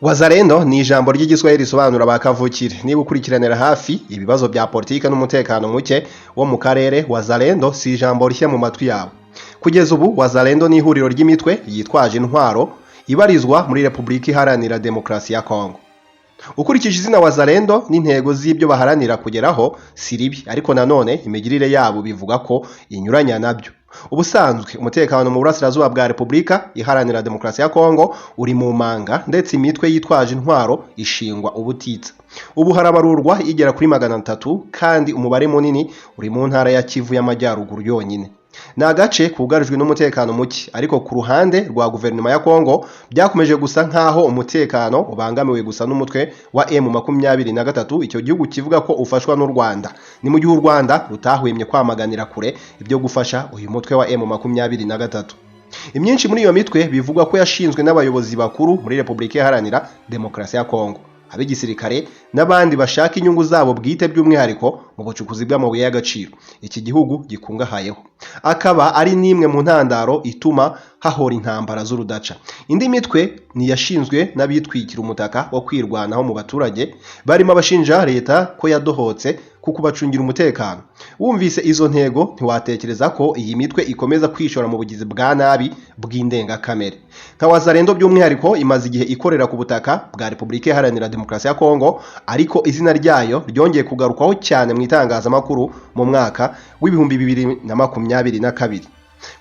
Wazalendo ni ijambo ry'igiswahili risobanura bakavukire. Niba ukurikiranira hafi ibibazo bya politika n'umutekano muke wo mu karere, Wazalendo si ijambo rishya mu matwi yawe. Kugeza ubu Wazalendo ni ihuriro ry'imitwe yitwaje intwaro ibarizwa muri Repubulika Iharanira Demokarasi ya Kongo. Ukurikije izina Wazalendo n'intego z'ibyo baharanira kugeraho si ribi, ariko nanone imigirire yabo bivuga ko inyuranya nabyo. Ubusanzwe umutekano mu burasirazuba bwa Repubulika Iharanira Demokarasi ya Kongo uri mu manga, ndetse imitwe yitwaje intwaro ishingwa ubutitsa. Ubu harabarurwa igera kuri 300 kandi umubare munini uri mu ntara ya Kivu y'Amajyaruguru yonyine. Ni agace kugarijwe n'umutekano muke, ariko ku ruhande rwa guverinoma ya Kongo byakomeje gusa nkaho umutekano ubangamiwe gusa n'umutwe wa M23, icyo gihugu kivuga ko ufashwa n'u Rwanda. Ni mu gihe u Rwanda rutahwemye kwamaganira kure ibyo gufasha uyu mutwe wa M23. Imyinshi muri iyo mitwe bivugwa ko yashinzwe n'abayobozi bakuru muri Repubulika Iharanira Demokarasi ya Kongo, abigisirikare n'abandi bashaka inyungu zabo bwite, by'umwihariko mu bucukuzi bw'amabuye y'agaciro iki gihugu gikungahayeho, akaba ari nimwe mu ntandaro ituma hahora intambara z'urudaca. Indi mitwe ni yashinzwe n'abitwikira umutaka wo kwirwanaho mu baturage, barimo abashinja leta ko yadohotse kuko bacungira umutekano. Wumvise izo ntego ntiwatekereza ko iyi mitwe ikomeza kwishora mu bugizi bwa nabi bw'indengakamere. Nka Wazalendo by'umwihariko imaze igihe ikorera ku butaka bwa Repubulika Iharanira Demokarasi ya Kongo, ariko izina ryayo ryongeye kugarukwaho cyane mu itangazamakuru mu mwaka w'2022.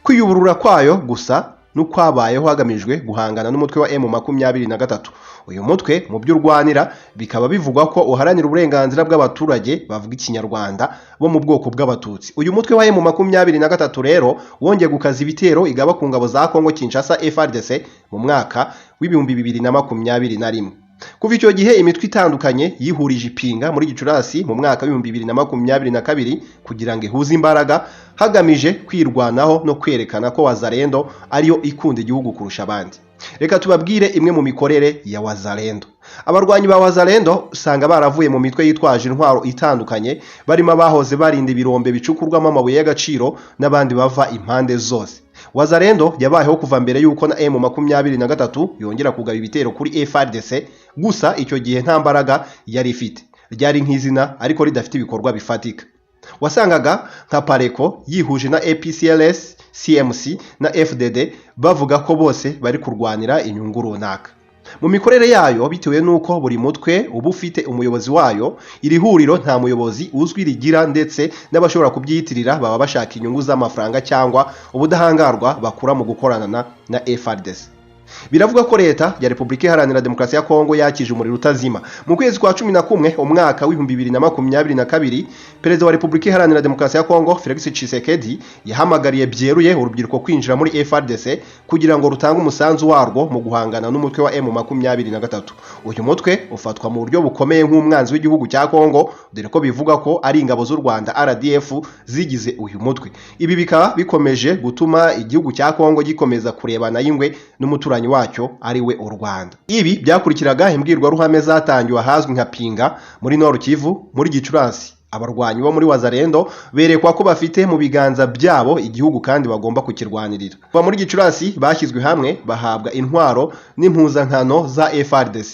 Kwiyuburura kwayo gusa n'ukwabayeho hagamijwe guhangana n'umutwe wa M23. Uyu mutwe mu byo urwanira bikaba bivugwa ko uharanira uburenganzira bw'abaturage bavuga ikinyarwanda bo mu bwoko bw'abatutsi. Uyu mutwe wa M23 rero wongeye gukaza ibitero igaba ku ngabo za Kongo Kinshasa RDC mu mwaka w'2021. Kuva icyo gihe imitwe itandukanye yihurije ipinga muri Gicurasi mu mwaka w'2022 kugira ngo ihuze imbaraga hagamije kwirwanaho no kwerekana ko Wazalendo ariyo ikunda igihugu kurusha abandi. Reka tubabwire imwe mu mikorere ya Wazalendo. Abarwanyi ba Wazalendo usanga baravuye mu mitwe yitwaje intwaro itandukanye, barimo abahoze barinda ibirombe bicukurwamo amabuye y'agaciro n'abandi bava impande zose. Wazalendo yabayeho kuva mbere yuko na M23 yongera kugaba ibitero kuri RDC, gusa icyo gihe nta mbaraga yari ifite, ryari nk'izina ariko ridafite ibikorwa bifatika. Wasangaga nka Pareko yihuje na APCLS, CMC na FDD bavuga ko bose bari kurwanira inyungu runaka. Mu mikorere yayo bitewe nuko buri mutwe uba ufite umuyobozi wayo, iri huriro nta muyobozi uzwi rigira, ndetse n'abashobora kubyiyitirira baba bashaka inyungu z'amafaranga cyangwa ubudahangarwa bakura mu gukorana na FARDC. Biravuga ko leta ya Repubulika Iharanira Demokarasi ya Kongo yakije umuriro utazima. Mu kwezi kwa 11 umwaka w'2022, Perezida wa Repubulika Iharanira Demokarasi ya Kongo Felix Tshisekedi yahamagariye byeruye urubyiruko kwinjira muri FARDC kugira ngo rutange umusanzu warwo mu guhangana n'umutwe wa M23. Uyu mutwe ufatwa mu buryo bukomeye nk'umwanzi w'igihugu cya Kongo, dore ko bivuga ko ari ingabo z'u Rwanda RDF zigize uyu mutwe. Ibi bikaba bikomeje gutuma igihugu cya Kongo gikomeza kurebana y'ingwe n'umuturanyi wacyo ari we u Rwanda. Ibi byakurikiraga imbwirwaruhame zatangiwe ahazwi nka Pinga muri Nord Kivu muri Gicurasi. Abarwanyi bo muri Wazalendo berekwa ko bafite mu biganza byabo igihugu kandi bagomba kukirwanirira. Kuva muri Gicurasi bashyizwe hamwe bahabwa intwaro n'impuzankano za FARDC.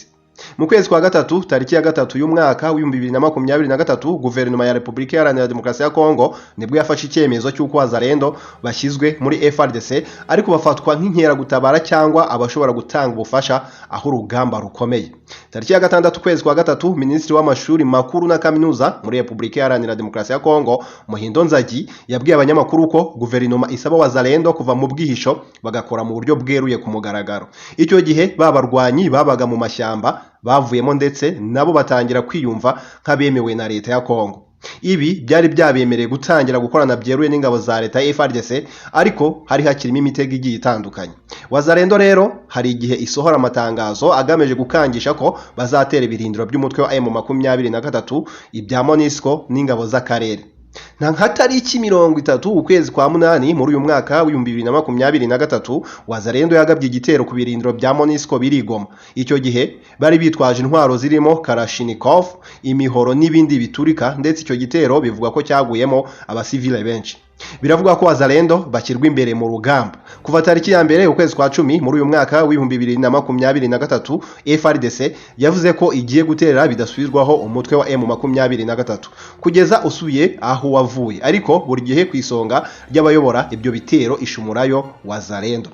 Mu kwezi kwa gatatu tariki ya gatatu y'umwaka w'2023, guverinoma ya Repubulika Iharanira Demokarasi ya Kongo nibwo yafashe icyemezo cy'uko Wazalendo bashyizwe muri FARDC, ariko bafatwa nk'inkera gutabara cyangwa abashobora gutanga ubufasha aho urugamba rukomeye. Tariki ya gatandatu kwezi kwa gatatu, Minisitiri w'amashuri makuru na kaminuza muri Repubulika Iharanira Demokarasi ya Kongo Muhindo Nzagi yabwiye abanyamakuru ko guverinoma isaba Wazalendo kuva mu bwihisho bagakora mu buryo bweruye ku mugaragaro. Icyo gihe babarwanyi babaga mu mashyamba bavuyemo, ndetse nabo batangira kwiyumva nk'abemewe na leta ya Kongo. Ibi byari byabemereye gutangira gukorana byeruye n'ingabo za leta ya FARDC, ariko hari hakirimo imitego igiye itandukanye. Wazalendo rero hari igihe isohora amatangazo agamije gukangisha ko bazatera ibirindiro by'umutwe wa M23, ibya MONUSCO n'ingabo z'akarere. Nka tariki 30 ukwezi kwa munani muri uyu mwaka w'2023, Wazalendo yagabye igitero ku birindiro bya MONUSCO birigoma. Icyo gihe bari bitwaje intwaro zirimo Kalashnikov, imihoro n'ibindi biturika, ndetse icyo gitero bivuga ko cyaguyemo abasivile benshi. Biravuga ko Wazalendo bakirwa imbere mu rugamba kuva tariki ya mbere ukwezi kwa 10 muri uyu mwaka w'2023. FRDC yavuze ko igiye gutera bidasubizwaho umutwe wa M23 kugeza usuye aho wavuye, ariko buri gihe kwisonga ry'abayobora ibyo bitero ishumurayo Wazalendo.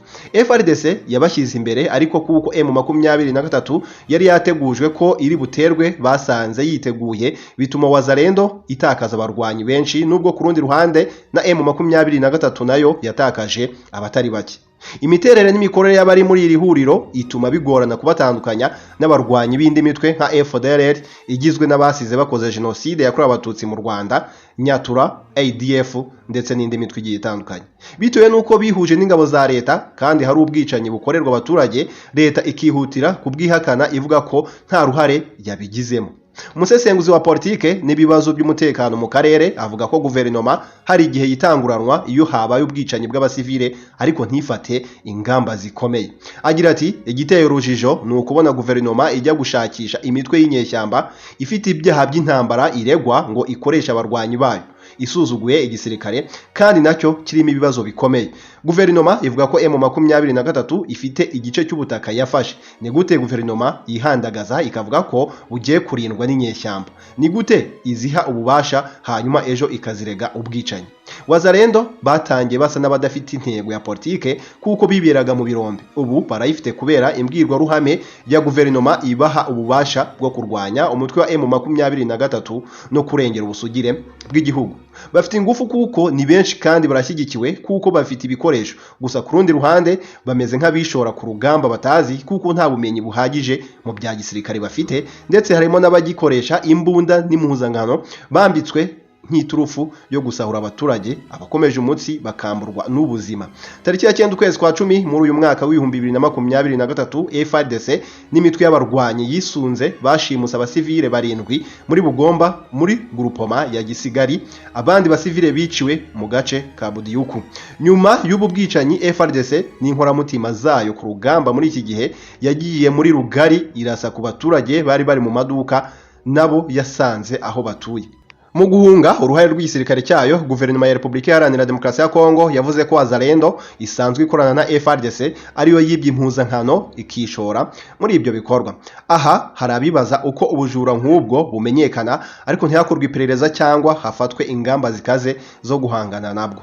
FRDC yabashyize imbere, ariko kuko M23 yari yategujwe ko iri buterwe basanze yiteguye, bituma Wazalendo itakaza abarwanyi benshi, nubwo ku rundi ruhande na M23 nayo yatakaje abatari bake. Imiterere n'imikorere y'abari muri iri huriro ituma bigorana kubatandukanya n'abarwanyi b'indi mitwe nka FDLR igizwe n'abasize bakoze genocide yakorewe abatutsi mu Rwanda, Nyatura, ADF ndetse n'indi mitwe igiye itandukanye. Bitewe nuko bihuje n'ingabo za leta kandi hari ubwicanyi bukorerwa abaturage, leta ikihutira kubwihakana ivuga ko nta ruhare yabigizemo. Umusesenguzi wa politike n'ibibazo by'umutekano mu karere avuga ko guverinoma hari igihe yitanguranwa iyo habaye ubwicanyi bw'abasivile ariko ntifate ingamba zikomeye. Agira ati igiteye urujijo ni ukubona guverinoma ijya gushakisha imitwe y'inyeshyamba ifite ibyaha by'intambara iregwa ngo ikoresha abarwanyi bayo, isuzuguye igisirikare kandi nacyo kirimo ibibazo bikomeye. Guverinoma ivuga ko M23 ifite igice cy'ubutaka yafashe. Ni gute guverinoma yihandagaza ikavuga ko bugiye kurindwa n'inyeshyamba? Ni gute iziha ububasha hanyuma ejo ikazirega ubwicanyi? Wazalendo batangiye basa n'abadafite intego ya politike kuko biberaga mu birombe. Ubu barayifite kubera imbwirwa ruhame ya guverinoma ibaha ububasha bwo kurwanya umutwe wa M23 no kurengera ubusugire bw'igihugu. Bafite ingufu kuko ni benshi kandi barashyigikiwe kuko bafite ibikoresho. Gusa ku rundi ruhande bameze nk'abishora ku rugamba batazi kuko nta bumenyi buhagije mu bya gisirikare bafite, ndetse harimo n'abagikoresha imbunda n'impuzangano bambitswe nk'iturufu yo gusahura abaturage, abakomeje umutsi bakamburwa n'ubuzima. Tariki ya 9 ukwezi kwa 10 muri uyu mwaka w'2023 FRDC n'imitwe y'abarwanyi yisunze bashimusa abasivile barindwi muri Bugomba muri grupoma ya Gisigari, abandi basivile biciwe mu gace ka Budiyuku. Nyuma y'ubu bwicanyi FRDC n'inkoramutima zayo ku rugamba muri iki gihe yagiye muri Rugari irasa ku baturage bari bari mu maduka nabo yasanze aho batuye. Mu guhunga uruhare rw'igisirikare cyayo, guverinoma ya Repubulika Iharanira Demokarasi ya Kongo yavuze ko Wazalendo isanzwe ikorana na FRDC ariyo yibye impuzankano ikishora muri ibyo bikorwa. Aha hari abibaza uko ubujura nk'ubwo bumenyekana ariko ntihakorwe iperereza cyangwa hafatwe ingamba zikaze zo guhangana nabwo.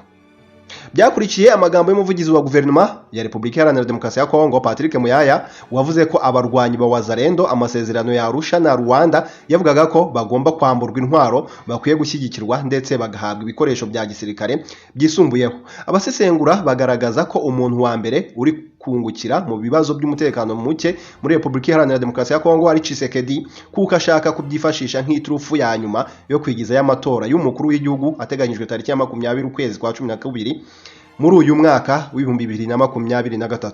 Byakurikiye amagambo y'umuvugizi wa guverinoma ya Repubulika Iharanira Demokarasi ya Kongo Patrick Muyaya wavuze ko abarwanyi ba Wazalendo amasezerano ya Arusha na Rwanda yavugaga ko bagomba kwamburwa intwaro, bakwiye gushyigikirwa ndetse bagahabwa ibikoresho bya gisirikare byisumbuyeho. Abasesengura bagaragaza ko umuntu wa mbere uri kungukira mu bibazo by'umutekano muke muri Repubulika Iharanira Demokarasi ya Kongo ari Tshisekedi kuko ashaka kubyifashisha nk'iturufu ya nyuma yo kwigiza y'amatora y'umukuru w'igihugu ateganyijwe tariki ya 20 ukwezi kwa 12 muri uyu mwaka w'2023.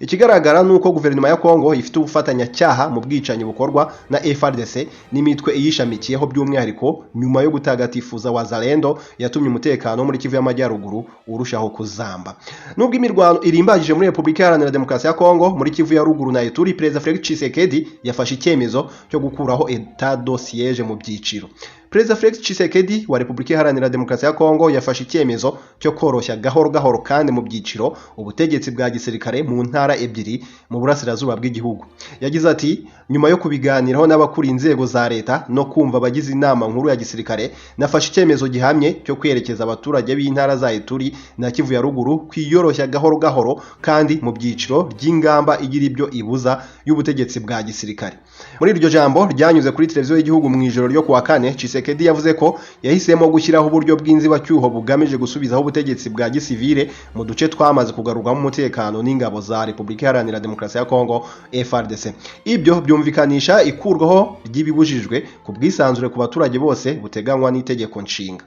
Ikigaragara nuko guverinoma ya Kongo ifite ubufatanyacyaha mu bwicanyi bukorwa na FRDC n'imitwe iyishamikiyeho, by'umwihariko nyuma yo gutagatifuza Wazalendo yatumye umutekano muri Kivu y'Amajyaruguru urushaho kuzamba. Nubwo imirwano irimbagije muri Repubulika Iharanira Demokarasi ya Kongo muri Kivu ya Ruguru na Ituri, Perezida Felix Tshisekedi yafashe icyemezo cyo gukuraho etat de siège mu byiciro. Perezida Felix Tshisekedi wa Repubulika Iharanira Demokarasi ya Kongo yafashe icyemezo cyo koroshya gahoro kandi mu byiciro ubutegetsi bwa gisirikare mu ntara ebyiri mu burasirazuba bw'igihugu. Yagize ati, nyuma yo kubiganiraho n'abakuru inzego za leta no kumva abagize inama nkuru ya gisirikare, nafashe icyemezo gihamye cyo kwerekeza abaturage b'intara za Ituri na Kivu ya Ruguru kwiyoroshya gahoro kandi mu byiciro by'ingamba igira ibyo ibuza y'ubutegetsi bwa gisirikare. Muri iryo jambo ryanyuze kuri televiziyo y'igihugu mu ijoro ryo kuwa 4, Tshisekedi yavuze ko yahisemo gushyiraho uburyo bw'inzibacyuho bugamije gusubizaho ubutegetsi bwa gisivile mu duce twamaze kugarurwamo umutekano n'ingabo za Repubulika Iharanira Demokarasi ya Kongo FRDC. Ibyo byumvikanisha ikurwaho ry'ibibujijwe ku bwisanzure ku baturage bose buteganywa n'itegeko nshinga.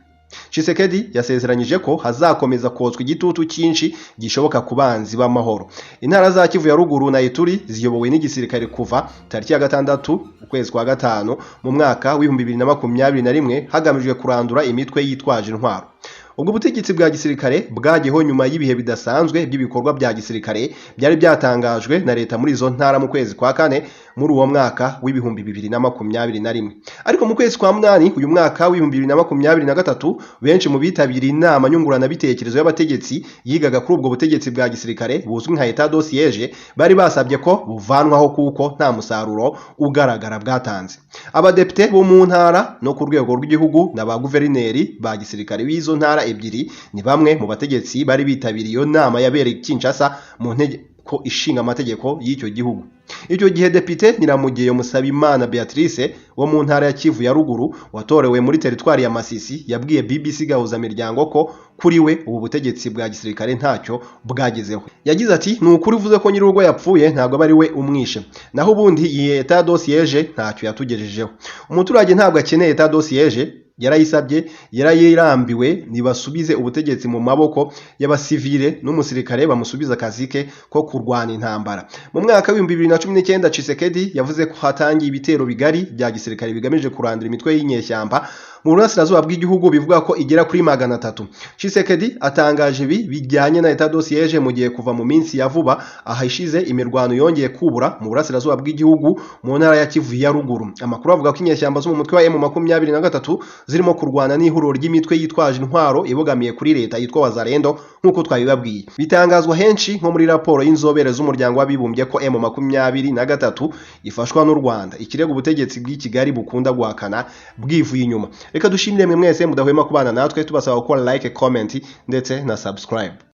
Tshisekedi yasezeranyije ko hazakomeza kotswa igitutu cyinshi gishoboka ku banzi b'amahoro. Intara za Kivu ya Ruguru na Ituri ziyobowe n'igisirikare kuva tariki ya 6 ukwezi kwa 5 mu mwaka w'2021 hagamijwe kurandura imitwe yitwaje intwaro. ubwo butegetsi bwa gisirikare bwagiyeho nyuma y'ibihe bidasanzwe by'ibikorwa bya gisirikare byari byatangajwe na leta muri izo ntara mu kwezi kwa kane muri uwo mwaka w'ibihumbi 2021. Ariko mu kwezi kwa munani uyu mwaka w'ibihumbi 2023 benshi mu bitabiriye inama nyungurana bitekerezo y'abategetsi yigaga kuri ubwo butegetsi bwa gisirikare buzwi nka etat de siège bari basabye ko buvanwaho kuko nta musaruro ugaragara bwatanze. Abadepite bo mu ntara no ku rwego rw'igihugu na ba guverineri ba gisirikare b'izo ntara ebyiri ni bamwe mu bategetsi bari bitabiriye iyo nama yabereye Kinshasa mu nteko ishinga amategeko y'icyo gihugu. Icyo gihe Depite Nyiramugeyo Musabimana Beatrice wo mu ntara ya Kivu ya ruguru watorewe muri teritwari ya Masisi yabwiye BBC gahuza miryango ko kuri we ubu butegetsi bwa gisirikare ntacyo bwagezeho. Yagize ati ni ukuri uvuze ko nyirugo yapfuye ntabwo bari we umwishe, naho ubundi iyi etat de siège ntacyo yatugejejeho. Umuturage ntabwo akeneye etat de siège, yarayisabye yarayirambiwe nibasubize ubutegetsi mu maboko y'abasivile n'umusirikare bamusubiza akazi ke ko kurwana intambara. Mu mwaka wa 2019 Tshisekedi yavuze ko hatangiye ibitero bigari bya gisirikare bigamije kurandira imitwe y'inyeshyamba mu burasirazuba bw'igihugu bivuga ko igera kuri 300. Tshisekedi atangaje ibi bijyanye na etat de siège mu gihe kuva mu minsi ya vuba ahishize imirwano yongeye kubura mu burasirazuba bw'igihugu mu ntara ya Kivu ya ruguru. Amakuru avuga ko inyeshyamba zo mu mutwe wa M23 zirimo kurwana n'ihuriro ry'imitwe yitwaje intwaro ibogamiye kuri leta yitwa Wazalendo nk'uko twabibabwiye. Bitangazwa henshi nko muri raporo y'inzobere z'umuryango w'abibumbye ko M23 ifashwa n'u Rwanda, ikirego ubutegetsi bw'i Kigali bukunda guhakana bwivuye inyuma. Reka dushimire mwe mwese mudahwema kubana natwe, tubasaba gukora like, comment ndetse na subscribe.